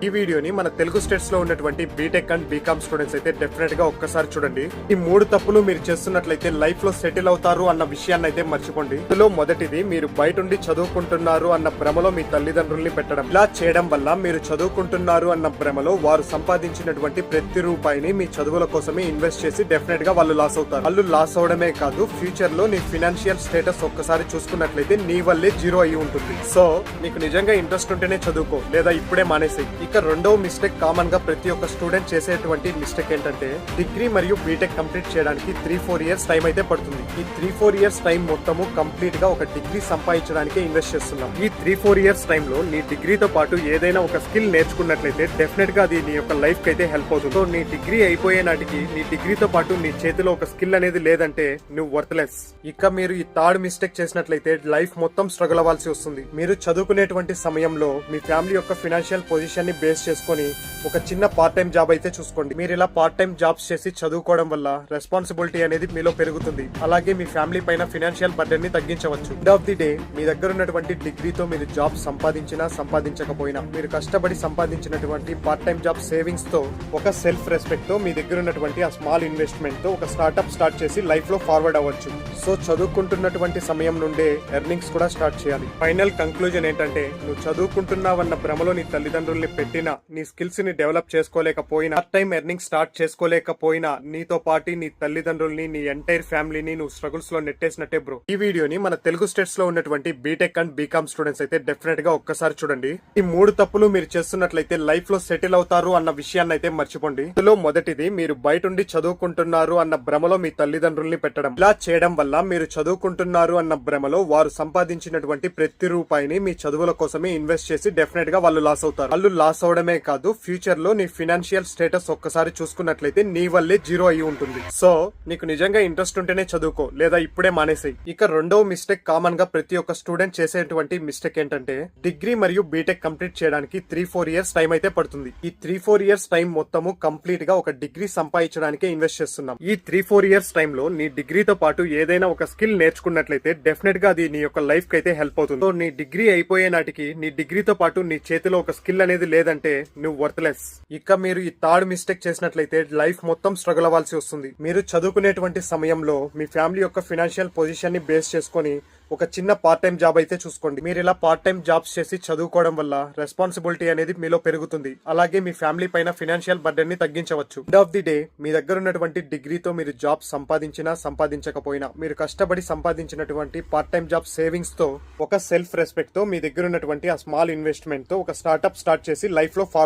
ఈ వీడియోని మన తెలుగు స్టేట్స్ లో ఉన్నటువంటి బీటెక్ అండ్ బీకామ్ స్టూడెంట్స్ అయితే డెఫినెట్ గా ఒక్కసారి చూడండి. ఈ 3 తప్పులు మీరు చేస్తున్నట్లయితే లైఫ్ లో సెటిల్ అవుతారు అన్న విషయాన్ని అయితే మర్చిపోండి. ఇందులో మొదటిది, మీరు బయట ఉండి చదువుకుంటున్నారు అన్న భ్రమలో మీ తల్లిదండ్రుల్ని పెట్టడం. ఇలా చేయడం వల్ల మీరు చదువుకుంటున్నారు అన్న భ్రమలో వారు సంపాదించినటువంటి ప్రతి రూపాయిని మీ చదువుల కోసమే ఇన్వెస్ట్ చేసి డెఫినెట్ గా వాళ్ళు లాస్ అవుతారు. వాళ్ళు లాస్ అవడమే కాదు, ఫ్యూచర్ లో నీ ఫినాన్షియల్ స్టేటస్ ఒక్కసారి చూసుకున్నట్లయితే నీ వల్లే జీరో అయ్యి ఉంటుంది. సో నీకు నిజంగా ఇంట్రెస్ట్ ఉంటేనే చదువుకో, లేదా ఇప్పుడే మానేసి. ఇక రెండవ మిస్టేక్, కామన్ గా ప్రతి ఒక్క స్టూడెంట్ చేసేటువంటి మిస్టేక్ ఏంటంటే, డిగ్రీ మరియు బీటెక్ కంప్లీట్ చేయడానికి 3-4 ఇయర్స్ టైం అయితే పడుతుంది. ఈ 3-4 ఇయర్స్ టైం మొత్తము కంప్లీట్ గా ఒక డిగ్రీ సంపాదించడానికి ఇన్వెస్ట్ చేస్తున్నాం. ఈ 3-4 ఇయర్స్ టైం లో నీ డిగ్రీతో పాటు ఏదైనా ఒక స్కిల్ నేర్చుకున్నట్లయితే డెఫినెట్ గా అది నీ యొక్క లైఫ్ కి అయితే హెల్ప్ అవుతుంది. సో నీ డిగ్రీ అయిపోయే నాటికి నీ డిగ్రీతో పాటు నీ చేతిలో ఒక స్కిల్ అనేది లేదంటే నువ్వు వర్త్లెస్. ఇక మీరు ఈ థర్డ్ మిస్టేక్ చేసినట్లయితే లైఫ్ మొత్తం స్ట్రగుల్ అవ్వాల్సి వస్తుంది. మీరు చదువుకునేటువంటి సమయంలో మీ ఫ్యామిలీ యొక్క ఫినాన్షియల్ పొజిషన్ ని బేస్ చేసుకొని ఒక చిన్న పార్ట్ టైం జాబ్ అయితే చూసుకోండి. మీరు ఇలా పార్ట్ టైం జాబ్స్ చేసి చదువుకోవడం వల్ల రెస్పాన్సిబిలిటీ అనేది మీలో పెరుగుతుంది. అలాగే మీ ఫ్యామిలీ పైన ఫినాన్షియల్ బర్డెన్ ని తగ్గించవచ్చు. ఎండ్ ఆఫ్ ది డే మీ దగ్గర ఉన్నటువంటి డిగ్రీతో మీరు జాబ్ సంపాదించినా సంపాదించకపోయినా, మీరు కష్టపడి సంపాదించినటువంటి పార్ట్ టైం జాబ్ సేవింగ్స్ తో, ఒక సెల్ఫ్ రెస్పెక్ట్ తో, మీ దగ్గర ఉన్నటువంటి ఆ స్మాల్ ఇన్వెస్ట్మెంట్ తో ఒక స్టార్ట్అప్ స్టార్ట్ చేసి లైఫ్ లో ఫార్వర్డ్ అవ్వచ్చు. సో చదువుకుంటున్నటువంటి సమయం నుండే ఎర్నింగ్స్ కూడా స్టార్ట్ చేయాలి. ఫైనల్ కంక్లూజన్ ఏంటంటే, నువ్వు చదువుకుంటున్నావన్న భ్రమలో నీ తల్లిదండ్రుల్ని పెట్టినా, నీ స్కిల్స్ ని డెవలప్ చేసుకోలేకపోయినా, పార్ట్ టైం ఎర్నింగ్ స్టార్ట్ చేసుకోలేకపోయినా, నీతో పాటు నీ తల్లిదండ్రుల్ని, నీ ఎంటైర్ ఫ్యామిలీని నువ్వు స్ట్రగుల్స్ లో నెట్టేసినట్టే బ్రో. ఈ వీడియోని మన తెలుగు స్టేట్స్ లో ఉన్నటువంటి బీటెక్ అండ్ బీకామ్ స్టూడెంట్స్ అయితే డెఫినెట్ గా ఒక్కసారి చూడండి. ఈ 3 తప్పులు మీరు చేస్తున్నట్లయితే లైఫ్ లో సెటిల్ అవుతారు అన్న విషయాన్ని అయితే మర్చిపోండి. ఇందులో మొదటిది, మీరు బయట ఉండి చదువుకుంటున్నారు అన్న భ్రమలో మీ తల్లిదండ్రుల్ని పెట్టడం. ఇలా చేయడం వల్ల మీరు చదువుకుంటున్నారు అన్న భ్రమలో వారు సంపాదించినటువంటి ప్రతి రూపాయిని మీ చదువుల కోసమే ఇన్వెస్ట్ చేసి డెఫినెట్ గా వాళ్ళు లాస్ అవుతారు. వాళ్ళు లాస్ అవడమే కాదు, ఫ్యూచర్ లో నీ ఫినాన్షియల్ స్టేటస్ ఒక్కసారి చూసుకున్నట్లయితే నీ వల్లే జీరో అయ్యి ఉంటుంది. సో నీకు నిజంగా ఇంట్రెస్ట్ ఉంటేనే చదువుకో, లేదా ఇప్పుడే మానేసి. ఇక రెండవ మిస్టేక్, కామన్ గా ప్రతి ఒక్క స్టూడెంట్ చేసేటువంటి మిస్టేక్ ఏంటంటే, డిగ్రీ మరియు బీటెక్ కంప్లీట్ చేయడానికి 3-4 ఇయర్స్ టైం అయితే పడుతుంది. ఈ 3-4 ఇయర్స్ టైం మొత్తము కంప్లీట్ గా ఒక డిగ్రీ సంపాదించడానికి ఇన్వెస్ట్ చేస్తున్నాం. ఈ 3-4 ఇయర్స్ టైం లో నీ డిగ్రీతో పాటు ఏదైనా ఒక స్కిల్ నేర్చుకున్నట్లయితే డెఫినెట్ గా అది నీ యొక్క లైఫ్ కి అయితే హెల్ప్ అవుతుంది. సో నీ డిగ్రీ అయిపోయే నాటికి నీ డిగ్రీతో పాటు నీ చేతిలో ఒక స్కిల్ అనేది లేదంటే నువ్వు వర్త్లెస్. ఇక మీరు ఈ థర్డ్ మిస్టేక్ చేసినట్లయితే లైఫ్ మొత్తం స్ట్రగుల్ అవ్వాల్సి వస్తుంది. మీరు చదువుకునేటువంటి సమయంలో మీ ఫ్యామిలీ యొక్క ఫినాన్షియల్ పొజిషన్ ని బేస్ చేసుకొని ఒక చిన్న పార్ట్ టైం జాబ్ అయితే చూసుకోండి. మీరు ఇలా పార్ట్ టైం జాబ్స్ చేసి చదువుకోవడం వల్ల రెస్పాన్సిబిలిటీ అనేది మీలో పెరుగుతుంది. అలాగే మీ ఫ్యామిలీ పైన ఫినాన్షియల్ బర్డెన్ ని తగ్గించవచ్చు. ఎండ్ ఆఫ్ ది డే మీ దగ్గర ఉన్నటువంటి డిగ్రీతో మీరు జాబ్ సంపాదించినా సంపాదించకపోయినా, మీరు కష్టపడి సంపాదించినటువంటి పార్ట్ టైం జాబ్ సేవింగ్స్ తో, ఒక సెల్ఫ్ రెస్పెక్ట్ తో, మీ దగ్గర ఉన్నటువంటి ఆ స్మాల్ ఇన్వెస్ట్మెంట్ తో ఒక స్టార్ట్అప్ స్టార్ట్ చేసి లైఫ్ లో ఫార్వర్డ్